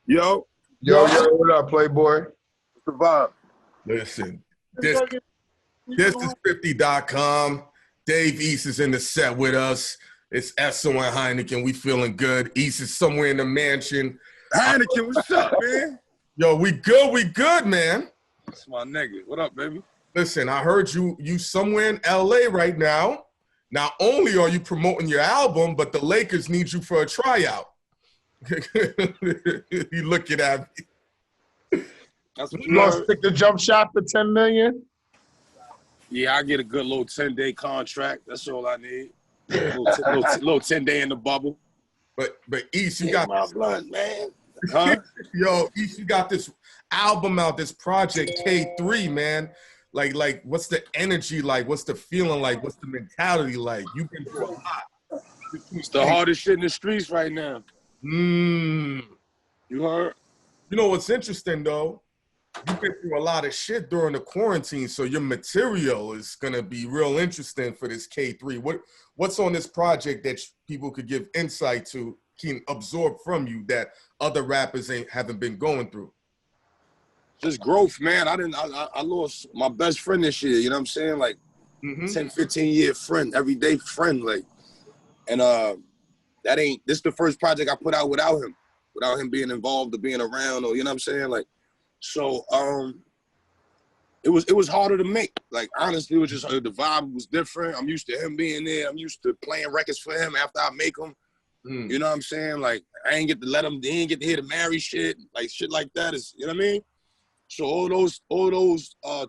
Yo, Yo, what up, Playboy? what's the vibe? Listen, this is 50.com. Dave East is in the set with us. It's Esso and Heineken. We feeling good. East is somewhere in the mansion. Heineken, what's up, man? Yo, we good, man. That's my nigga. What up, baby? Listen, I heard you somewhere in LA right now. Not only are you promoting your album, but the Lakers need you for a tryout. You looking at me. That's what You gonna stick the jump shot for $10 million? Yeah, I get a good little 10-day contract. That's all I need. Little 10-day in the bubble. But East, you Get got my blood, man. Huh? Yo, East, you got this album out, this project K3, man. Like, what's the energy like? What's the feeling like? What's the mentality like? You've been through a lot. It's the hardest shit in the streets right now. You heard? You know what's interesting though? You've been through a lot of shit during the quarantine, so your material is gonna be real interesting for this K3. What's on this project that people could give insight to, can absorb from you that other rappers haven't been going through? Just growth, man. I lost my best friend this year, you know what I'm saying? Like 10, 15-year friend, everyday friend, like. And this is the first project I put out without him being involved or being around, or you know what I'm saying? Like, so it was harder to make. Like, honestly, it was just the vibe was different. I'm used to him being there. I'm used to playing records for him after I make them. You know what I'm saying? Like, I ain't get to let him, they ain't get to hear the marry shit, like shit like that is, you know what I mean? So all those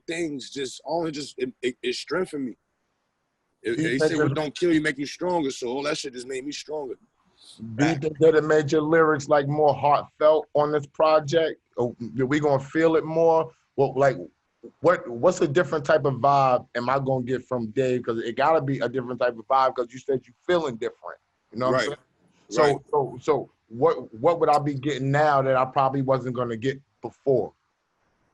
things it strengthened me. They say what don't kill you make you stronger. So all that shit just made me stronger. Do you think that it made your lyrics like more heartfelt on this project? Or are we gonna feel it more? Well, like, what's a different type of vibe am I gonna get from Dave? Because it gotta be a different type of vibe because you said you feeling different. You know what I'm saying? So what would I be getting now that I probably wasn't gonna get before?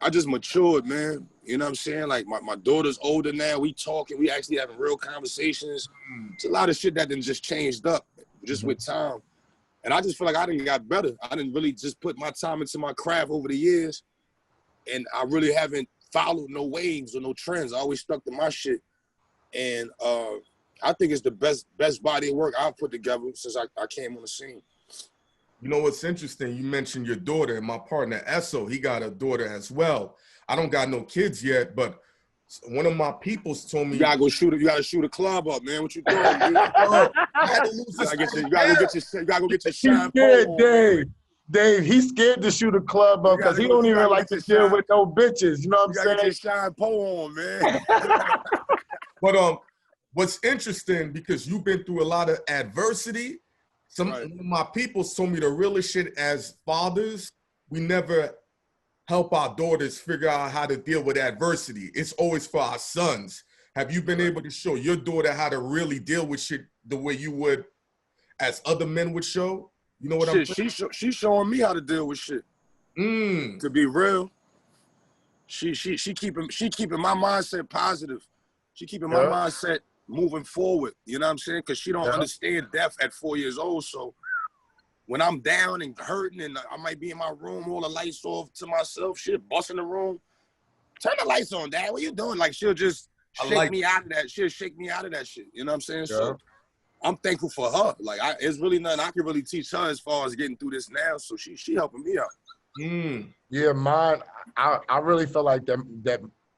I just matured, man. You know what I'm saying? Like, my daughter's older now. We talking. We actually having real conversations. It's a lot of shit that done just changed up just with time. And I just feel like I didn't got better. I didn't really just put my time into my craft over the years. And I really haven't followed no waves or no trends. I always stuck to my shit. And I think it's the best body of work I've put together since I came on the scene. You know what's interesting? You mentioned your daughter, and my partner Esso, he got a daughter as well. I don't got no kids yet, but one of my peoples told me you gotta shoot a club up, man. What you doing, dude? You gotta go get your shine pole on. Dave, he's scared to shoot a club up because he don't even like to deal with no bitches. You know what I'm saying? Get your shine pole on, man. But what's interesting, because you've been through a lot of adversity. Some of my people told me the realest shit as fathers, we never help our daughters figure out how to deal with adversity. It's always for our sons. Have you been able to show your daughter how to really deal with shit the way you would as other men would show? You know what I'm saying? She's showing me how to deal with shit. To be real. She keeping my mindset positive. She keeping my mindset moving forward, you know what I'm saying? Because she don't understand death at 4 years old. So when I'm down and hurting and I might be in my room, all the lights off to myself, shit, busting the room, turn the lights on, Dad, what you doing? Like, she'll just shake me out of that. She'll shake me out of that shit, you know what I'm saying? So I'm thankful for her. Like, it's really nothing I can really teach her as far as getting through this now. So she helping me out. Yeah, mine, I really felt like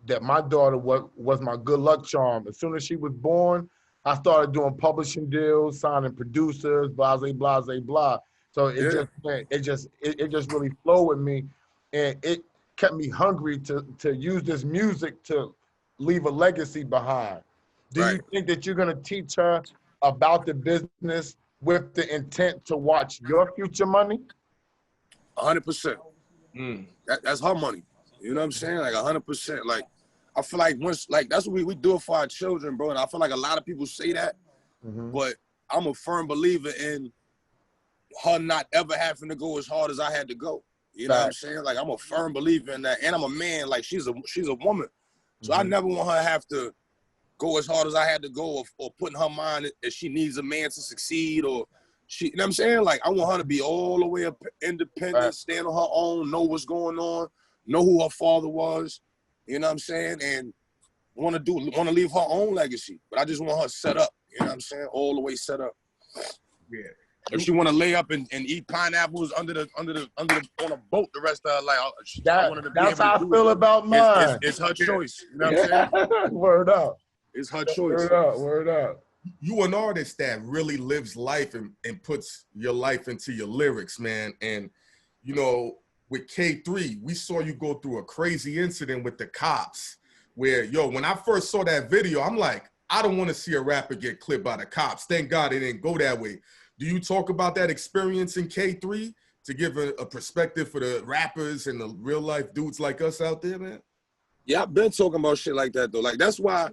that my daughter was my good luck charm. As soon as she was born, I started doing publishing deals, signing producers, blah, blah, blah, blah. So it just really flowed with me, and it kept me hungry to use this music to leave a legacy behind. Do you think that you're gonna teach her about the business with the intent to watch your future money? 100%. That's her money. You know what I'm saying? Like 100%. Like, I feel like that's what we do it for our children, bro. And I feel like a lot of people say that, but I'm a firm believer in her not ever having to go as hard as I had to go. You know what I'm saying? Like, I'm a firm believer in that. And I'm a man. Like, she's a woman. So I never want her to have to go as hard as I had to go, or put in her mind that she needs a man to succeed, or you know what I'm saying? Like, I want her to be all the way up independent, stand on her own, know what's going on, know who her father was, you know what I'm saying? And want to leave her own legacy. But I just want her set up, you know what I'm saying? All the way set up. Yeah. If she want to lay up and eat pineapples on a boat the rest of her life, that's how I feel about mine. It's her choice. You know what I'm saying? Word up. It's her choice. Word up. You an artist that really lives life and puts your life into your lyrics, man. And, you know, with K3, we saw you go through a crazy incident with the cops where, yo, when I first saw that video, I'm like, I don't want to see a rapper get clipped by the cops. Thank God it didn't go that way. Do you talk about that experience in K3 to give a perspective for the rappers and the real life dudes like us out there, man? Yeah, I've been talking about shit like that though. Like that's why,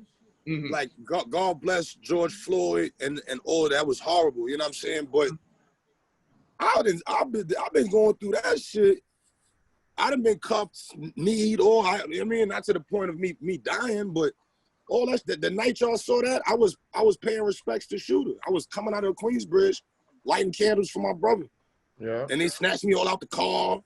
like God bless George Floyd and all that was horrible. You know what I'm saying? But I've been going through that shit. I done been cuffed, kneed, I mean, not to the point of me dying, but all that. The night y'all saw that, I was paying respects to shooter. I was coming out of Queensbridge, lighting candles for my brother. Yeah. And they snatched me all out the car,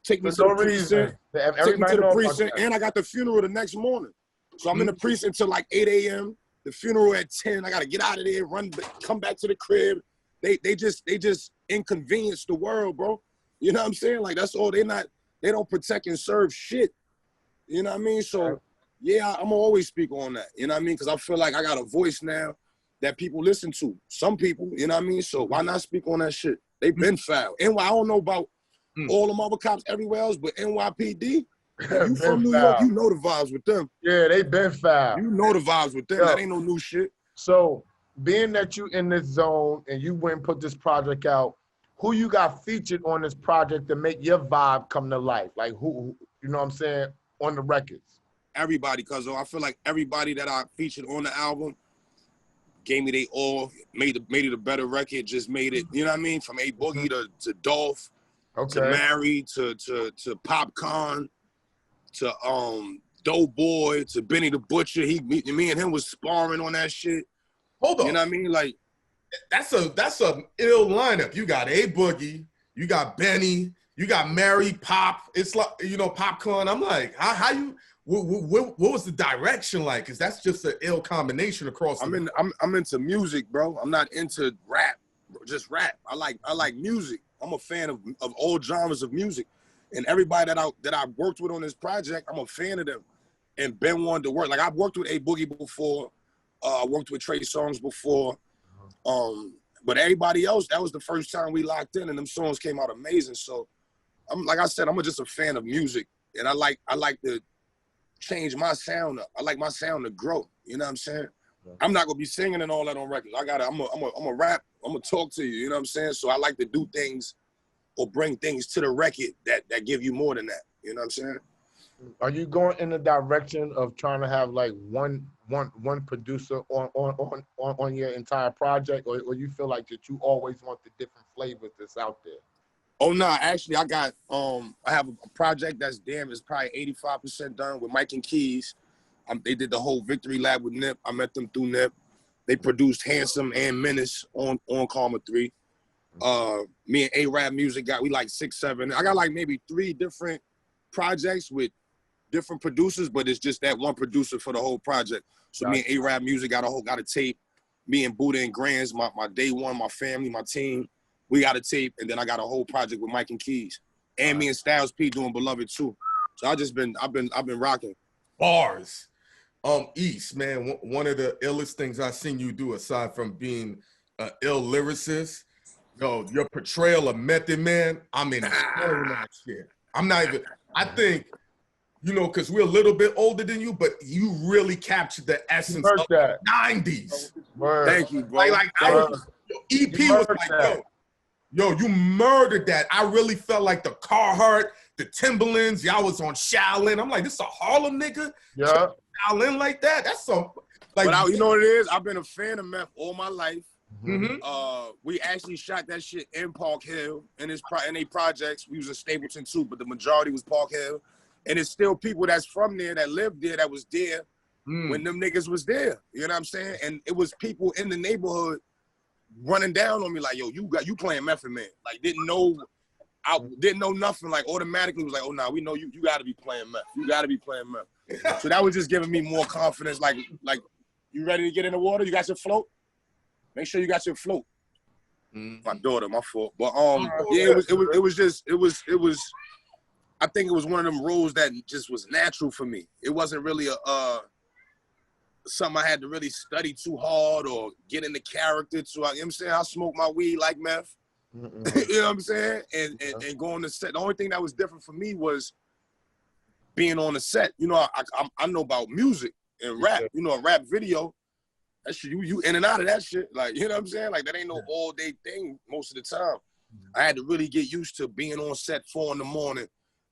take me to the precinct, and I got the funeral the next morning. So I'm in the precinct till like 8 a.m. The funeral at 10. I gotta get out of there, come back to the crib. They just inconvenience the world, bro. You know what I'm saying? Like that's all. They don't protect and serve shit. You know what I mean? So yeah, I'm gonna always speak on that. You know what I mean? Because I feel like I got a voice now that people listen to. Some people, you know what I mean? So why not speak on that shit? They've been foul. I don't know about all them other cops everywhere else, but NYPD, you from New York, you know the vibes with them. Yeah, they been foul. You know the vibes with them. That ain't no new shit. So being that you in this zone and you went and put this project out, who you got featured on this project to make your vibe come to life? Like who you know what I'm saying, on the records? Everybody, cuz I feel like everybody that I featured on the album gave me they all, made it a better record, just made it, you know what I mean? From A Boogie to Dolph, to Mary, to Popcorn, to Doughboy, to Benny the Butcher. Me and him was sparring on that shit. Hold on. You know what I mean? Like that's a ill lineup. You got A Boogie, you got Benny, you got Mary, Pop. It's like, you know, Popcorn. I'm like, how you? What was the direction like? Because that's just an ill combination across. I'm into music, bro. I'm not into rap, just rap. I like music. I'm a fan of all genres of music, and everybody that I worked with on this project, I'm a fan of them, and been wanting to work. Like I've worked with A Boogie before, I worked with Trey Songz before, but everybody else, that was the first time we locked in, and them songs came out amazing. So, like I said, I'm just a fan of music, and I like to change my sound up. I like my sound to grow. You know what I'm saying? Yeah. I'm not gonna be singing and all that on records. I'm a rap. I'm gonna talk to you. You know what I'm saying? So I like to do things or bring things to the record that give you more than that. You know what I'm saying? Are you going in the direction of trying to have like one producer on your entire project, or you feel like that you always want the different flavors that's out there? Oh no, actually I got I have a project that's is probably 85% done with Mike and Keys. They did the whole Victory Lab with Nip. I met them through Nip. They produced Handsome and Menace on Karma 3. Me and A-Rap Music we like 6, 7. I got like maybe 3 different projects with different producers, but it's just that one producer for the whole project. So me and A-Rap Music got a tape. Me and Buddha and Grands, my day one, my family, my team. We got a tape, and then I got a whole project with Mike and Keys, and me and Styles P doing Beloved too. So I've been rocking. Bars. East, man, one of the illest things I've seen you do, aside from being an ill lyricist, your portrayal of Method Man, I'm in that shit. I'm not even. I think, you know, because we're a little bit older than you, but you really captured the essence of the 90s. Word. Thank you, bro. Like EP was like, yo, you murdered that. I really felt like the Carhartt, the Timberlands. Y'all was on Shaolin. I'm like, this a Harlem nigga? Yeah. Shaolin like that? That's some. Like, but you know what it is? I've been a fan of Meth all my life. Mm-hmm. We actually shot that shit in Park Hill in they projects. We was in Stapleton too, but the majority was Park Hill. And it's still people that's from there, that lived there, that was there when them niggas was there. You know what I'm saying? And it was people in the neighborhood running down on me like, yo, you playing Method Man. Like, didn't know nothing. Like, automatically was like, oh, nah, we know you got to be playing meth. You got to be playing meth. So that was just giving me more confidence. Like, you ready to get in the water? You got your float? Make sure you got your float. My daughter, my fault. But yeah, it was. I think it was one of them roles that just was natural for me. It wasn't really something I had to really study too hard or get in the character to. You know what I'm saying? I smoke my weed like meth. You know what I'm saying? And going to set. The only thing that was different for me was being on the set. You know, I know about music and rap. You know, a rap video. That shit, you in and out of that shit. Like, you know what I'm saying? Like, that ain't no all day thing most of the time. I had to really get used to being on set 4 in the morning,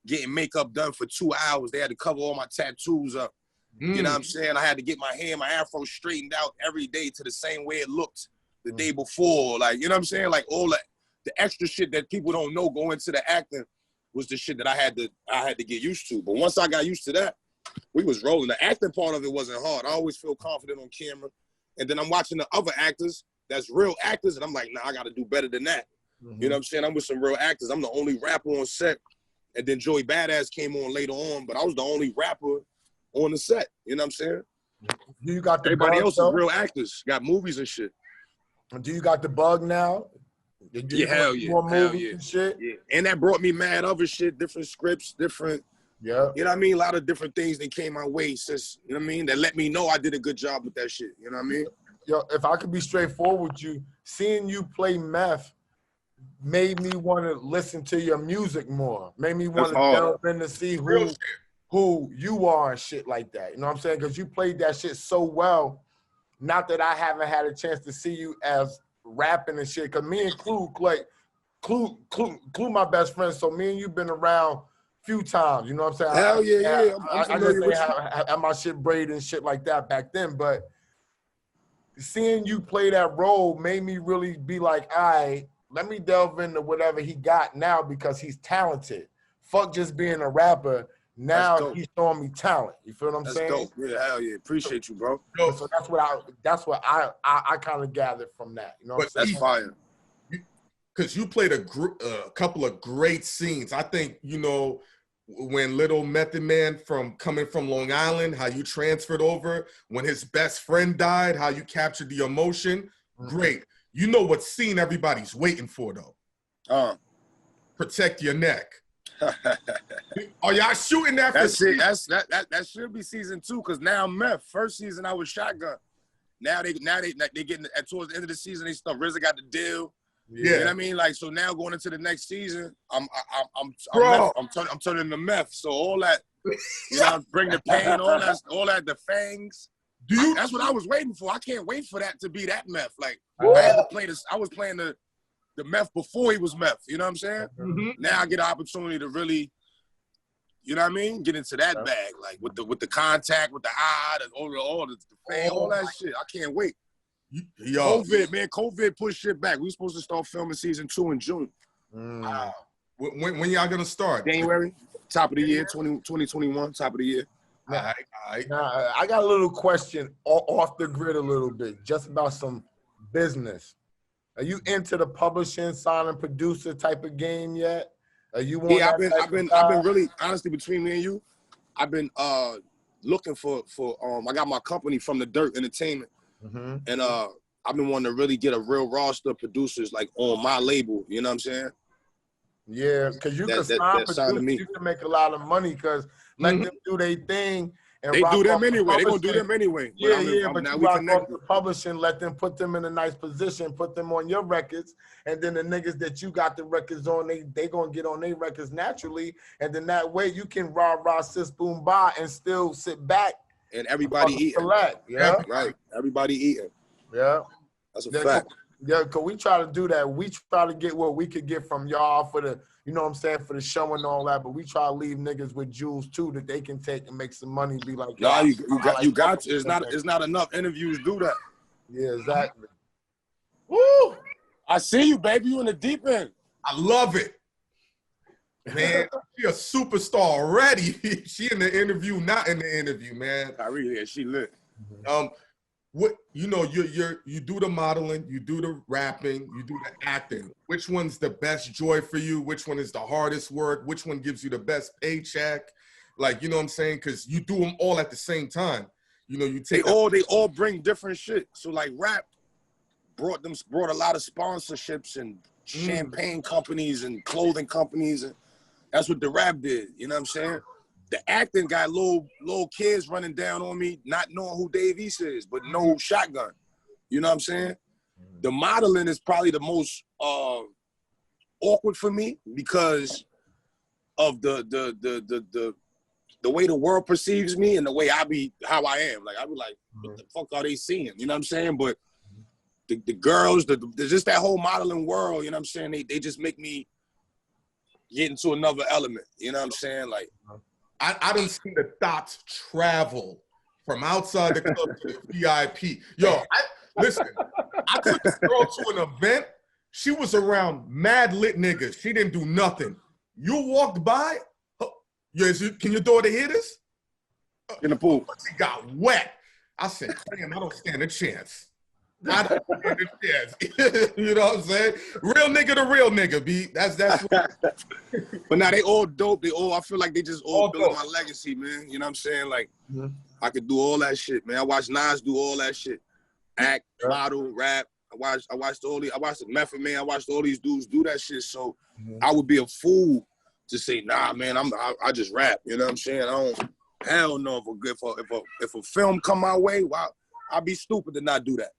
getting makeup done for 2 hours. They had to cover all my tattoos up. You know what I'm saying? I had to get my hair, my afro straightened out every day to the same way it looked the day before. Like, you know what I'm saying? Like, all the extra shit that people don't know go into the acting was the shit that I had to get used to. But once I got used to that, we was rolling. The acting part of it wasn't hard. I always feel confident on camera. And then I'm watching the other actors that's real actors, and I'm like, nah, I got to do better than that. You know what I'm saying? I'm with some real actors. I'm the only rapper on set. And then Joey Badass came on later on, but I was the only rapper on the set. You know what I'm saying? You got the Everybody bug, else though? is real actors, got movies and shit. Do you got the bug now? Yeah, hell yeah. More hell movies yeah. and shit? Yeah. And that brought me mad other shit, different scripts, different, you know what I mean? A lot of different things that came my way since, you know what I mean? That let me know I did a good job with that shit. You know what I mean? Yo, if I could be straightforward with you, seeing you play meth made me want to listen to your music more. Made me want to delve in to see who you are and shit like that. You know what I'm saying? Because you played that shit so well. Not that I haven't had a chance to see you as rapping and shit. Because me and Clue, my best friend. So me and you been around a few times. You know what I'm saying? Hell yeah. I'm familiar with you. I had my shit braided and shit like that back then. But seeing you play that role made me really be like, all right, let me delve into whatever he got now because he's talented. Fuck just being a rapper. Now he's showing me talent. You feel what I'm saying? That's dope. Yeah, hell yeah. Appreciate you, bro. So that's what I kind of gathered from that. You know what I'm saying? That's fire. Because you played a couple of great scenes. I think, you know, when Little Method Man coming from Long Island, how you transferred over, when his best friend died, how you captured the emotion. Great. You know what scene everybody's waiting for, though. Protect your neck. Are y'all shooting that? That's it. That should be season 2, because now meth. First season I was shotgun. Now they getting towards the end of the season. They stuff. RZA got the deal. Yeah. You know what I mean? Like, so now going into the next season, I'm turning to meth. So all that, you know, bring the pain, all that, the fangs. That's what I was waiting for. I can't wait for that to be that meth. Like, I had to play this. I was playing the meth before he was meth. You know what I'm saying? Now I get an opportunity to really, you know what I mean, get into that bag, like with the contact, with the eye, all the fan, all that shit. I can't wait. Yo. COVID pushed shit back. We were supposed to start filming season 2 in June. Wow. When y'all gonna start? January, top of the year, 2021, top of the year. All right. Now, I got a little question off the grid a little bit, just about some business. Are you into the publishing, signing producer type of game yet? Are you? Yeah, I've been really, honestly, between me and you, I've been looking for I got my company From the Dirt Entertainment. And I've been wanting to really get a real roster of producers like on my label. You know what I'm saying? Yeah, because you can sign producers, you can make a lot of money because let them do their thing. And they do them anyway. They're going to do them anyway. Yeah, but you rock off the publishing, let them put them in a nice position, put them on your records, and then the niggas that you got the records on, they going to get on their records naturally, and then that way you can rah, sis, boom, bah, and still sit back. And everybody eating. Yeah. Right. Everybody eating. Yeah. That's a fact. Yeah, because we try to do that. We try to get what we could get from y'all for the, you know what I'm saying, for the show and all that. But we try to leave niggas with jewels too that they can take and make some money. Be like, no, you got to. It's not enough interviews do that. Yeah, exactly. Woo! I see you, baby. You in the deep end. I love it. Man, she a superstar already. She in the interview, not in the interview, man. Kyrie, yeah, she lit. what you know, you do the modeling, you do the rapping, you do the acting. Which one's the best joy for you? Which one is the hardest work? Which one gives you the best paycheck? Like, you know what I'm saying? Because you do them all at the same time. You know, you take they all bring different shit. So like rap brought a lot of sponsorships and champagne companies and clothing companies, and that's what the rap did. You know what I'm saying? The acting got little kids running down on me, not knowing who Dave East is, but no shotgun. You know what I'm saying? The modeling is probably the most awkward for me because of the way the world perceives me and the way how I am. Like, I be like, what the fuck are they seeing? You know what I'm saying? But the girls, just that whole modeling world, you know what I'm saying? They just make me get into another element. You know what I'm saying? Like, I done seen the thoughts travel from outside the club to the VIP. Yo, listen, I took this girl to an event. She was around mad lit niggas. She didn't do nothing. You walked by, can your daughter hear this? in the pool. She got wet. I said, damn, I don't stand a chance. I don't stand a chance. You know what I'm saying? Real nigga to real nigga, B. That's what. But now they all dope. I feel like they just all building my legacy, man. You know what I'm saying? Like, I could do all that shit, man. I watched NAS do all that shit. Act, model, rap. I watched the Method Man. I watched all these dudes do that shit. So I would be a fool to say, nah, man, I just rap. You know what I'm saying? Hell no. If a film come my way, I'd be stupid to not do that.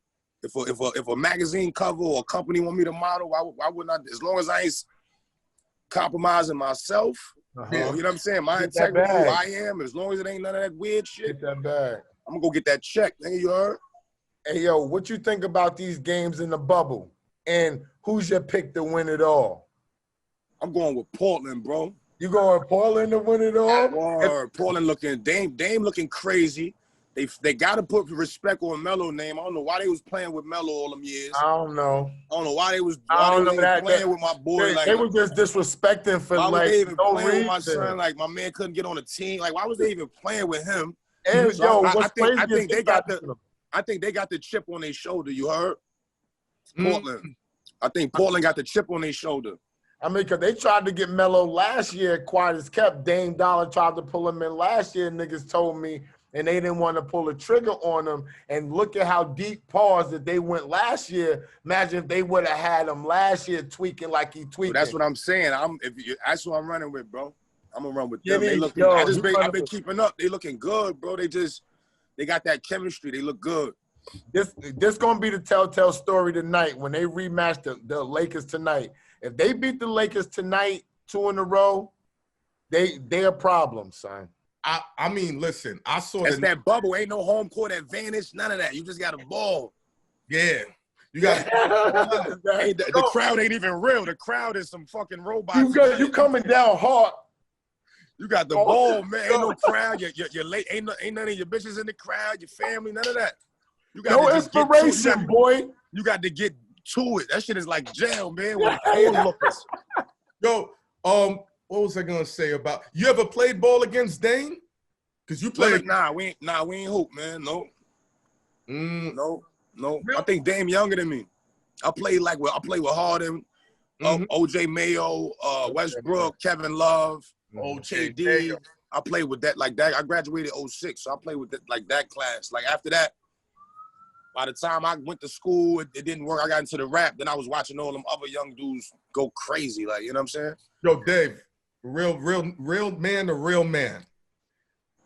If a magazine cover or a company want me to model, why wouldn't I? As long as I ain't compromising myself, you know what I'm saying? My integrity, who I am, as long as it ain't none of that weird shit. Get that bag. I'm gonna go get that check. Nigga, you heard? Hey, yo, what you think about these games in the bubble? And who's your pick to win it all? I'm going with Portland, bro. You going Portland to win it all? Or Portland looking, Dame looking crazy. They got to put respect on Melo's name. I don't know why they was playing with Melo all them years. I don't know. I don't know why they was playing with my boy. They were just disrespecting for why like they even no playing reason. with my son? Like, my man couldn't get on the team. Like, why was they even playing with him? And So yo, I think they got the chip on their shoulder. You heard? Portland. I think Portland got the chip on their shoulder. I mean, because they tried to get Melo last year, quiet as kept. Dame Dollar tried to pull him in last year, niggas told me, and they didn't want to pull the trigger on him. And look at how deep pause that they went last year. Imagine if they would have had him last year tweaking like he tweaking. So that's what I'm saying. That's what I'm running with, bro. I'm gonna run with them. I've been keeping up. They looking good, bro. They got that chemistry. They look good. This gonna be the telltale story tonight when they rematch the Lakers tonight. If they beat the Lakers tonight 2 in a row, they a problem, son. I mean, listen, I saw that bubble. Ain't no home court advantage. None of that. You just got a ball. Yeah. You got the crowd ain't even real. The crowd is some fucking robots. You coming down hard. You got the ball, man. Ain't no crowd. You're late. Ain't none of your bitches in the crowd. Your family, none of that. You got no inspiration, boy. You got to get to it. That shit is like jail, man. With onlookers. Yo, what was I gonna say about you? Ever played ball against Dame? Cause you played. Nah, we ain't hoop, man. No. No. Really? I think Dame younger than me. I played with Harden, OJ Mayo, Westbrook, Kevin Love, KD. I played with that like that. I graduated 06, so I played with that class. Like after that, by the time I went to school, it didn't work. I got into the rap. Then I was watching all them other young dudes go crazy. Like, you know what I'm saying? Yo, Dave, real man to real man.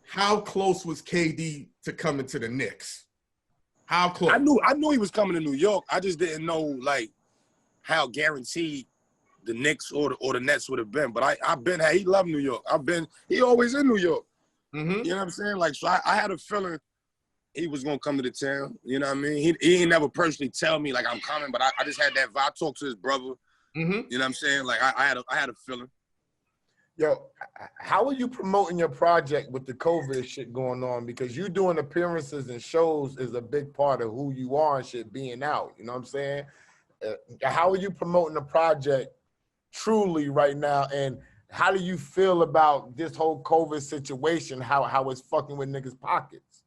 How close was KD to coming to the Knicks? How close? I knew he was coming to New York. I just didn't know like how guaranteed the Knicks or the Nets would have been. But he loved New York. He always in New York. You know what I'm saying? Like, so I had a feeling he was gonna come to the town. You know what I mean? He ain't never personally tell me like I'm coming, but I just had that vibe. I talked to his brother. You know what I'm saying? Like I had a feeling. Yo, how are you promoting your project with the COVID shit going on? Because you doing appearances and shows is a big part of who you are and shit being out. You know what I'm saying? How are you promoting the project truly right now? And how do you feel about this whole COVID situation, how it's fucking with niggas' pockets?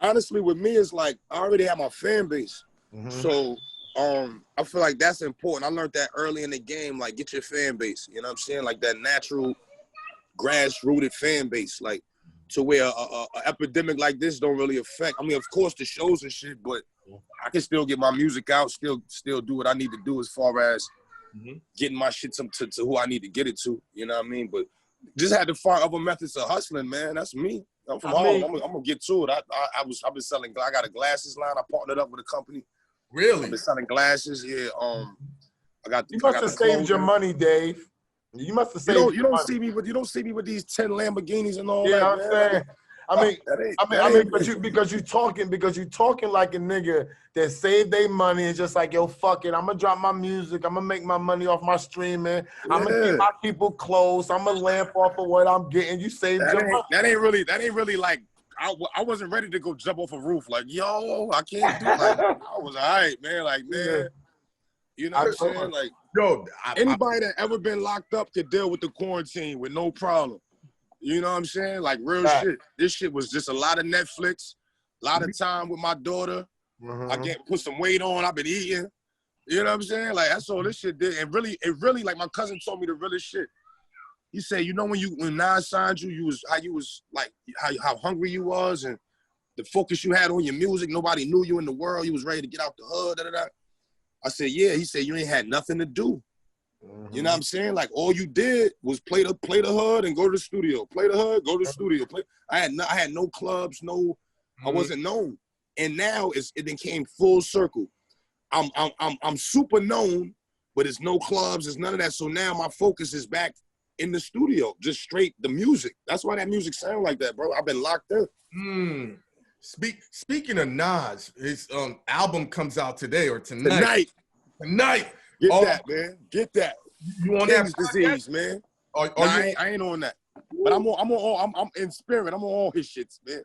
honestly, with me, it's like I already have my fan base. So I feel like that's important. I learned that early in the game, like get your fan base. You know what I'm saying? Like that natural, grass-rooted fan base, like to where a epidemic like this don't really affect. I mean, of course, the shows and shit, but I can still get my music out, still do what I need to do as far as getting my shit to who I need to get it to. You know what I mean? But just had to find other methods of hustling, man. That's me. I'm from Harlem. I'm gonna get to it. I've been selling. I got a glasses line. I partnered up with a company. Really? I've been selling glasses. Yeah. I got. You must have saved your money, Dave. You must have saved. You don't see me with these 10 Lamborghinis and all that. Yeah, I'm saying. I mean, because you talking like a nigga that saved their money and just like, yo, fuck it, I'm gonna drop my music, I'm gonna make my money off my streaming, I'm gonna keep my people close, I'm gonna lamp off of what I'm getting. You saved your money. That ain't really like. I wasn't ready to go jump off a roof like, yo, I can't do it. Like, I was all right, man. Like, man, you know what I'm saying? Like, yo, anybody that ever been locked up could deal with the quarantine with no problem. You know what I'm saying? Like real shit. This shit was just a lot of Netflix, a lot of time with my daughter. I get put some weight on. I've been eating. You know what I'm saying? Like that's all this shit did. And it really, like my cousin told me the realest shit. He said, you know, when NAS signed you, how hungry you was and the focus you had on your music. Nobody knew you in the world. You was ready to get out the hood. Da, da, da. I said, yeah. He said, you ain't had nothing to do. You know what I'm saying? Like all you did was play the hood and go to the studio. Play the hood, go to the studio. I had no clubs, I wasn't known. And now it then came full circle. I'm super known, but it's no clubs, it's none of that. So now my focus is back in the studio, just straight the music. That's why that music sound like that, bro. I've been locked in. Speaking of Nas, his album comes out today or tonight. Get that, man. Get that. You on King's that disease, man. I ain't on that. But I'm in spirit. I'm on all his shits, man.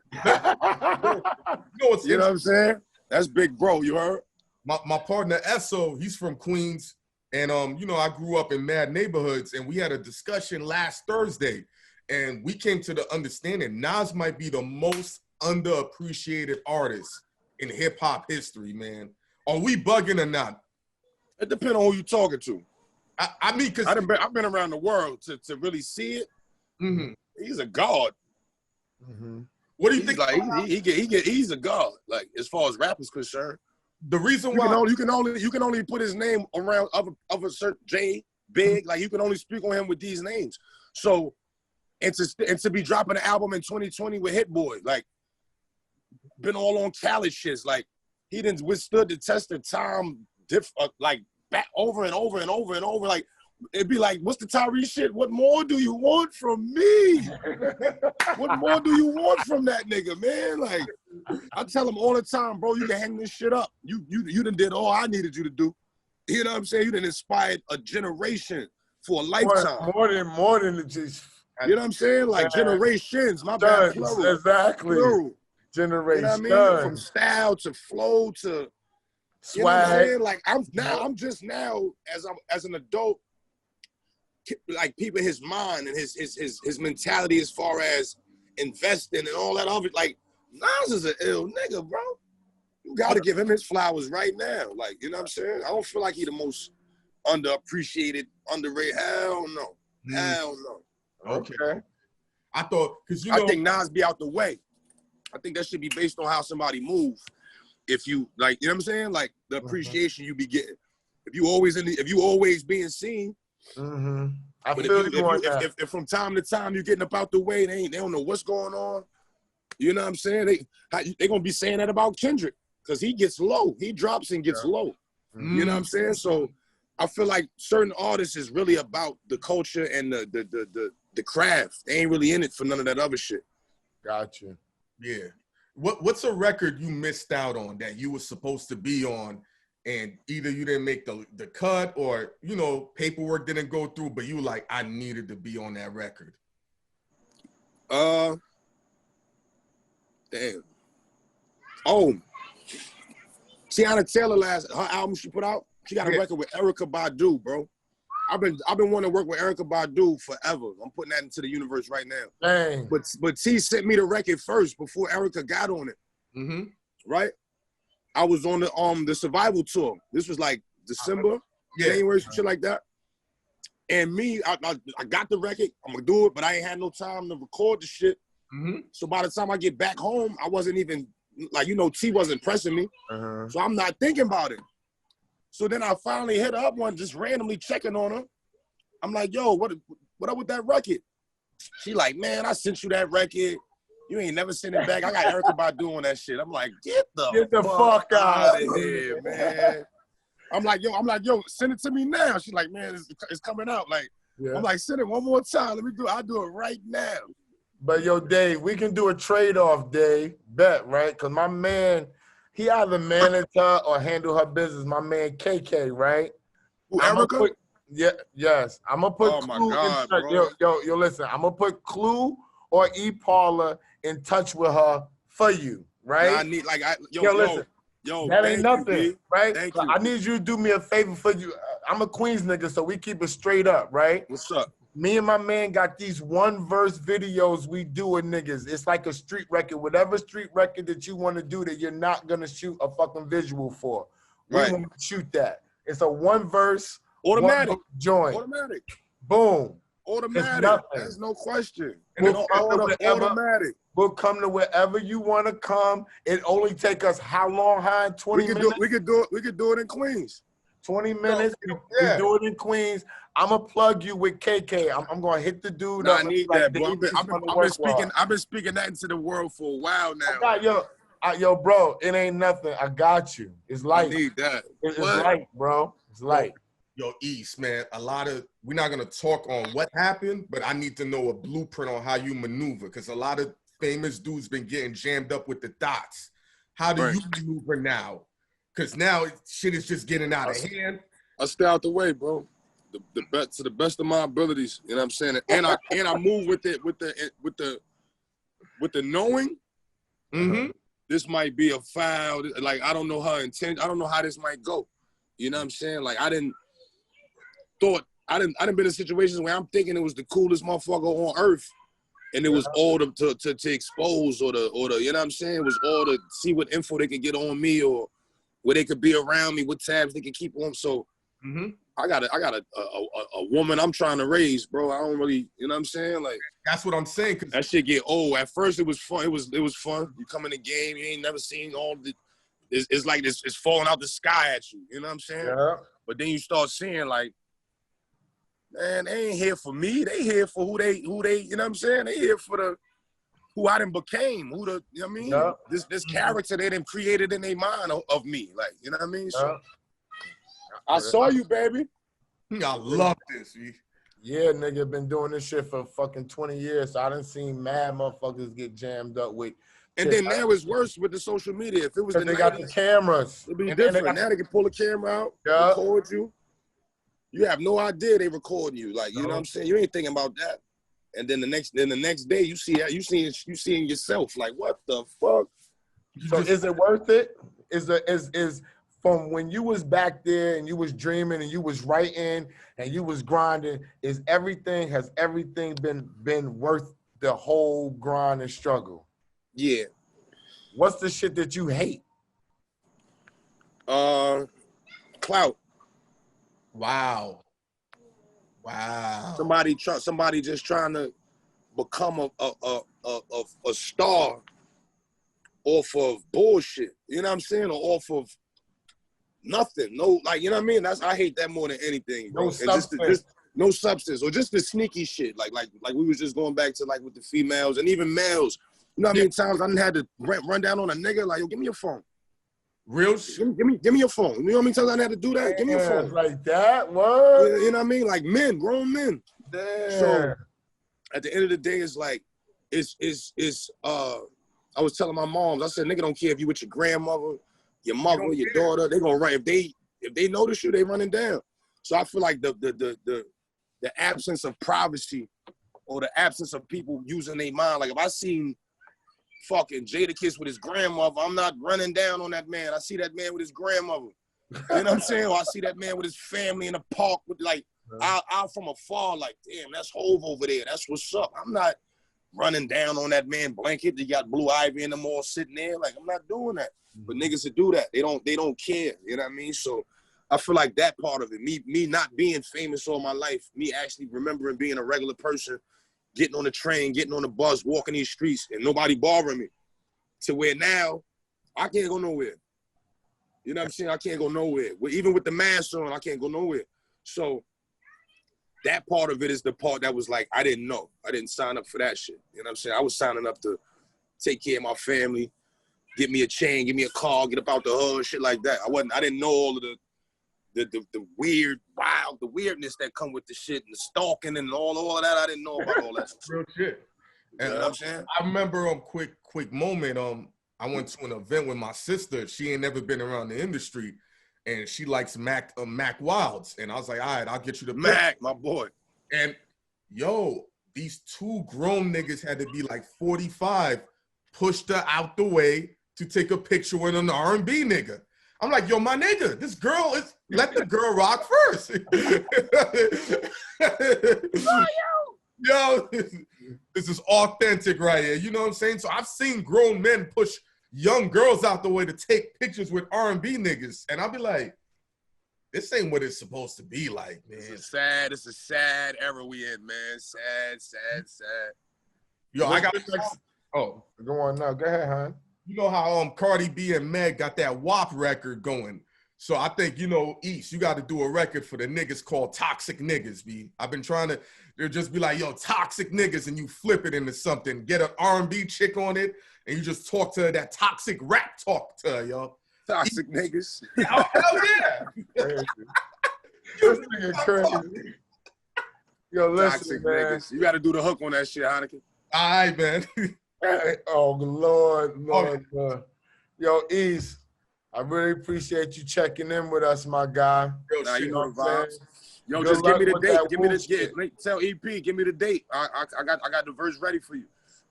You know what I'm saying? That's big bro, you heard? My partner Esso, he's from Queens. And you know, I grew up in mad neighborhoods, and we had a discussion last Thursday, and we came to the understanding Nas might be the most underappreciated artist in hip hop history, man. Are we bugging or not? It depends on who you're talking to. I mean, because I've been around the world to really see it. He's a god. What do you think? Like he's a god. Like as far as rap is concerned. The reason why you can only put his name around of a certain J Big. Like you can only speak on him with these names. So and to be dropping an album in 2020 with Hit Boy, like been all on Khaled shits. Like he didn't withstood the test of time. Like back over and over and over and over. Like it'd be like, what's the Tyrese shit? What more do you want from me? What more do you want from that nigga, man? Like I tell him all the time, bro, you can hang this shit up. You done did all I needed you to do. You know what I'm saying? You done inspired a generation for a lifetime. More than just. You know what I'm saying? Like generations. My bad. Plural. Exactly. Plural. Generation. You know what I mean? From style to flow to swag. You know what I'm saying? Like I'm just now as an adult, like peeping his mind and his mentality as far as investing and all that other. Like Nas is an ill nigga, bro. You gotta give him his flowers right now. Like, you know what I'm saying? I don't feel like he the most underappreciated, underrated. Hell no. Hell no. Okay. I thought, because I think Nas be out the way. I think that should be based on how somebody move. If you like, you know what I'm saying? Like the appreciation you be getting. If you always being seen. I feel if from time to time you're getting up out the way, they don't know what's going on. You know what I'm saying? They gonna be saying that about Kendrick because he gets low. He drops and gets low. You know what I'm saying? So I feel like certain artists is really about the culture and the craft. They ain't really in it for none of that other shit. Gotcha. Yeah. What's a record you missed out on that you were supposed to be on, and either you didn't make the cut or, you know, paperwork didn't go through, but you were like, I needed to be on that record? Damn. Oh, Tiana Taylor her album she put out, she got a record with Erykah Badu, bro. I've been wanting to work with Erykah Badu forever. I'm putting that into the universe right now. Dang. But T sent me the record first before Erykah got on it. right? I was on the survival tour. This was like December, January, some shit like that. And me, I got the record. I'm gonna do it, but I ain't had no time to record the shit. So by the time I get back home, I wasn't even like, you know, T wasn't pressing me. So I'm not thinking about it. So then I finally hit her up one, just randomly checking on her. I'm like, yo, what up with that record? She like, man, I sent you that record. You ain't never sent it back. I got Erykah Badu on that shit. I'm like, get the fuck out of here, man. I'm like, yo, send it to me now. She's like, man, it's coming out. Like, I'm like, send it one more time. I'll do it right now. But yo, Dave, we can do a trade-off, Dave. Bet, right? Because my man, he either manage her or handle her business. My man KK, right? Who, Erykah? Yes. I'm gonna put Clue in touch. Yo, listen, I'm gonna put Clue or E-Parler in touch with her for you, right? Nah, I need listen. Yo, that ain't nothing, right? Thank you. I need you to do me a favor for you. I'm a Queens nigga, so we keep it straight up, right? What's up? Me and my man got these one verse videos we do with niggas. It's like a street record. Whatever street record that you want to do that you're not gonna shoot a fucking visual for. We want to shoot that. It's a one verse, automatic joint. Automatic. Boom. Automatic. There's no question. Automatic. We'll come to wherever you want to come. It only take us how long, Hein? 20 minutes? We could do it in Queens. 20 minutes. We do it in Queens. I'm going to plug you with KK. I'm going to hit the dude up. I need that, bro. I've been speaking that into the world for a while now. Yo, bro, it ain't nothing. I got you. It's light. I need that. It's light, bro. It's light. Yo, East, man, we're not going to talk on what happened, but I need to know a blueprint on how you maneuver, because a lot of famous dudes been getting jammed up with the dots. How do you maneuver now? Because now shit is just getting out of hand. I stay out the way, bro. To the best of my abilities, you know what I'm saying? And I move with the knowing. This might be a foul. Like, I don't know her intent. I don't know how this might go. You know what I'm saying? Like, I didn't been in situations where I'm thinking it was the coolest motherfucker on earth, and it was all to expose or the you know what I'm saying? It was all to see what info they could get on me or where they could be around me, what tabs they could keep on. So I got a woman I'm trying to raise, bro. I don't really, you know what I'm saying? Like, that's what I'm saying. That shit get old. At first it was fun. It was fun. You come in the game, you ain't never seen all the. It's like it's falling out the sky at you. You know what I'm saying? Yeah. But then you start seeing like, man, they ain't here for me. They here for who they, you know what I'm saying? They here for who I done became, you know what I mean? Yeah. This character they done created in their mind of me, like, you know what I mean? So, I saw you, baby. I love this. Yeah, nigga, been doing this shit for fucking 20 years, so I done seen mad motherfuckers get jammed up with. And then now it's worse with the social media. If it was they got the cameras. It'd be different. Now they can pull the camera out, record you. You have no idea they recording you. Like, you know what I'm saying? You ain't thinking about that. And then the next day you seeing yourself. Like, what the fuck? So is it worth it? Is from when you was back there and you was dreaming and you was writing and you was grinding, has everything been worth the whole grind and struggle? Yeah. What's the shit that you hate? Clout. Wow. Somebody just trying to become a star off of bullshit. You know what I'm saying? Or off of nothing. No, like, you know what I mean? I hate that more than anything, bro. No substance. No substance, or just the sneaky shit. Like we was just going back to like with the females and even males. You know how many times I done had to run down on a nigga like, yo, give me your phone. Real shit. Give me your phone. You know how many times I had to do that? Give me your phone. Like that? What? You know what I mean? Like men, grown men. Damn. So at the end of the day, it's like, I was telling my moms, I said, nigga don't care if you with your grandmother, your mother, your daughter, they gonna run. If they notice you, they running down. So I feel like the absence of privacy or the absence of people using their mind. Like if I seen fucking Jadakiss with his grandmother, I'm not running down on that man. I see that man with his grandmother. You know what I'm saying? Or I see that man with his family in the park with like, out from afar, like, damn, that's Hove over there. That's what's up. I'm not running down on that man blanket. You got Blue Ivy and them all sitting there. Like, I'm not doing that. But niggas that do that, they don't care. You know what I mean? So I feel like that part of it, me not being famous all my life, me actually remembering being a regular person, getting on the train, getting on the bus, walking these streets, and nobody bothering me. To where now, I can't go nowhere. You know what I'm saying? I can't go nowhere. Even with the mask on, I can't go nowhere. So that part of it is the part that was like, I didn't know. I didn't sign up for that shit. You know what I'm saying? I was signing up to take care of my family, get me a chain, give me a car, get up out the hood, shit like that. I didn't know all of the weird, wild, the weirdness that come with the shit and the stalking and all of that. I didn't know about all that shit. Real shit. And you know what I'm saying? I remember quick moment. I went to an event with my sister. She ain't never been around the industry, and she likes Mac Wilds. And I was like, all right, I'll get you the Mac, my boy. And yo, these two grown niggas had to be like 45, pushed her out the way to take a picture with an R&B nigga. I'm like, yo, my nigga, this girl is, let the girl rock first. Yo, this is authentic right here. You know what I'm saying? So I've seen grown men push young girls out the way to take pictures with R&B niggas. And I'll be like, this ain't what it's supposed to be like, man. It's a sad era we in, man. Sad. Yo, I got go on now. Go ahead, hon. You know how Cardi B and Meg got that WAP record going. So I think, you know, East, you got to do a record for the niggas called Toxic Niggas, B. I've been trying to, they'll just be like, yo, Toxic Niggas, and you flip it into something. Get an R&B chick on it, and you just talk to her, that toxic rap talk to her, yo. Toxic Niggas. Oh, hell yeah. This nigga crazy. Yo, listen, Toxic man. Niggas. You got to do the hook on that shit, Heineken. All right, man. Oh, Lord. Yo, East, I really appreciate you checking in with us, my guy. Nah, you know the what I'm vibes. saying? Yo, Good just give me the luck date. with Give me that the tell EP, give me the date. I got the verse ready for you.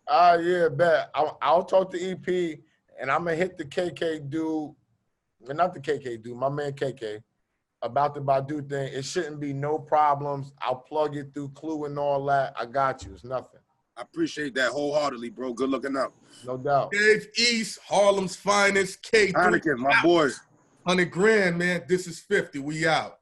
Yeah, bet. I'll talk to EP, and I'm gonna hit the KK dude, well, not the KK dude, my man KK, about the Badu thing. It shouldn't be no problems. I'll plug it through Clue and all that. I got you. It's nothing. I appreciate that wholeheartedly, bro. Good looking out. No doubt. Dave East, Harlem's finest, K3. Heineken, my boys. 100 grand, man. This is 50. We out.